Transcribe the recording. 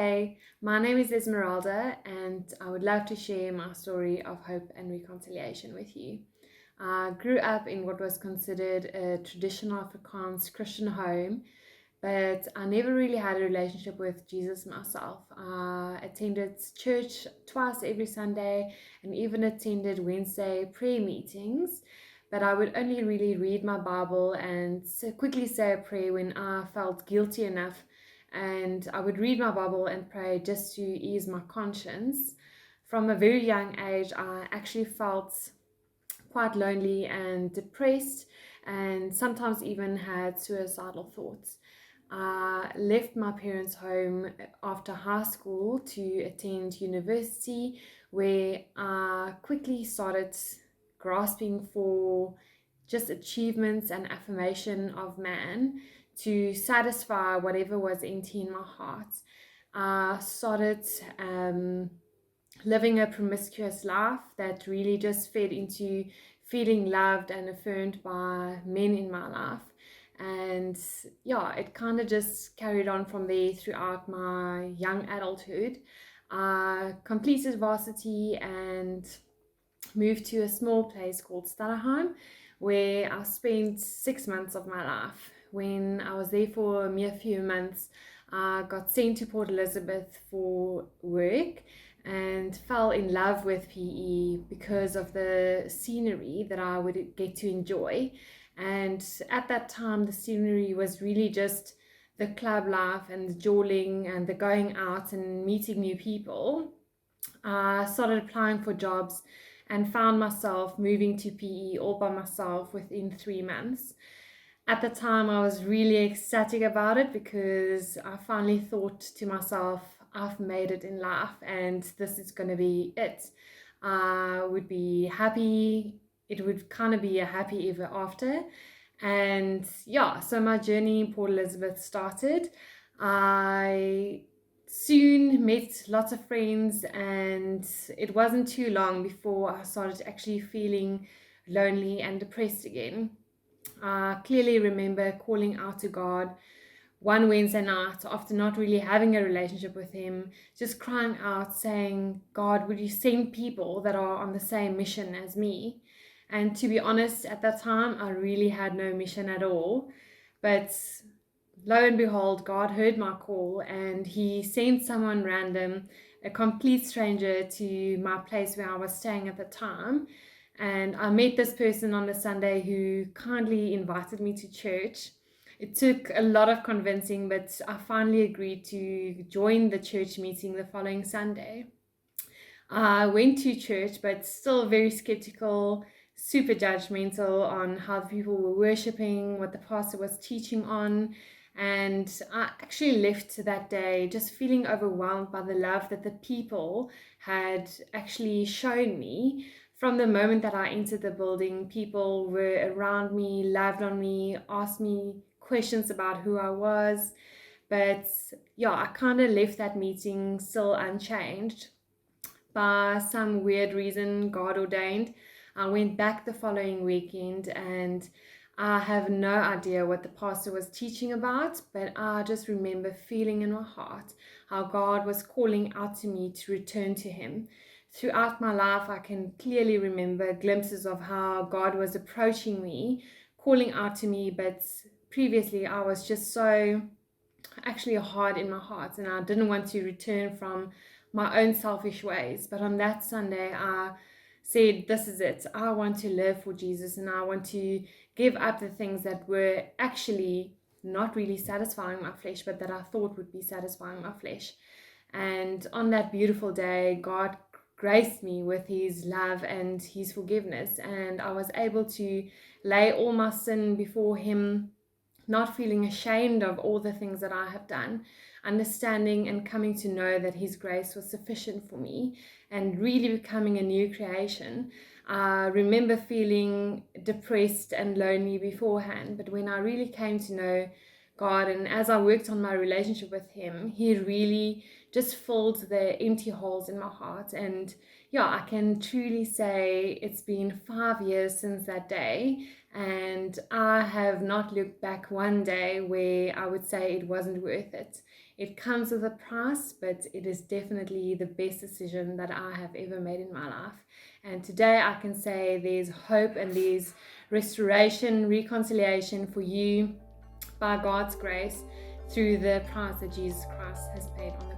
Hey, my name is Esmerelda, and I would love to share my story of hope and reconciliation with you. I grew up in what was considered a traditional Afrikaans Christian home, but I never really had a relationship with Jesus myself. I attended church twice every Sunday and even attended Wednesday prayer meetings, but I would only really read my Bible and quickly say a prayer when I felt guilty enough. And I would read my Bible and pray just to ease my conscience. From a very young age, I actually felt quite lonely and depressed, and sometimes even had suicidal thoughts. I left my parents' home after high school to attend university, where I quickly started grasping for just achievements and affirmation of man to satisfy whatever was empty in my heart. I started living a promiscuous life that really just fed into feeling loved and affirmed by men in my life. And yeah, it kind of just carried on from there throughout my young adulthood. I completed varsity and moved to a small place called Stalaheim, where I spent 6 months of my life. When I was there for a mere few months, I got sent to Port Elizabeth for work and fell in love with PE because of the scenery that I would get to enjoy. And at that time, the scenery was really just the club life and the jawling and the going out and meeting new people. I started applying for jobs and found myself moving to PE all by myself within 3 months. At the time, I was really ecstatic about it because I finally thought to myself, I've made it in life and this is going to be it. I would be happy. It would kind of be a happy ever after. And yeah, so my journey in Port Elizabeth started. I soon met lots of friends, and it wasn't too long before I started actually feeling lonely and depressed again. I clearly remember calling out to God one Wednesday night after not really having a relationship with Him, just crying out, saying, God, would you send people that are on the same mission as me? And to be honest, at that time, I really had no mission at all. But lo and behold, God heard my call and He sent someone random, a complete stranger, to my place where I was staying at the time. And I met this person on the Sunday who kindly invited me to church. It took a lot of convincing, but I finally agreed to join the church meeting the following Sunday. I went to church, but still very skeptical, super judgmental on how the people were worshiping, what the pastor was teaching on. And I actually left that day just feeling overwhelmed by the love that the people had actually shown me. From the moment that I entered the building, people were around me, loved on me, asked me questions about who I was. But yeah, I kind of left that meeting still unchanged. By some weird reason, God ordained, I went back the following weekend, and I have no idea what the pastor was teaching about, but I just remember feeling in my heart how God was calling out to me to return to Him. Throughout my life, I can clearly remember glimpses of how God was approaching me, calling out to me, but previously I was just so actually hard in my heart and I didn't want to return from my own selfish ways. But on that Sunday, I said, this is it. I want to live for Jesus and I want to give up the things that were actually not really satisfying my flesh, but that I thought would be satisfying my flesh. And on that beautiful day, God graced me with His love and His forgiveness, and I was able to lay all my sin before Him, not feeling ashamed of all the things that I have done, understanding and coming to know that His grace was sufficient for me, and really becoming a new creation. I remember feeling depressed and lonely beforehand, but when I really came to know God, and as I worked on my relationship with Him, He really just filled the empty holes in my heart, and yeah, I can truly say it's been 5 years since that day, and I have not looked back one day where I would say it wasn't worth it. It comes with a price, but it is definitely the best decision that I have ever made in my life. And today I can say there's hope and there's restoration, reconciliation for you by God's grace through the price that Jesus Christ has paid on the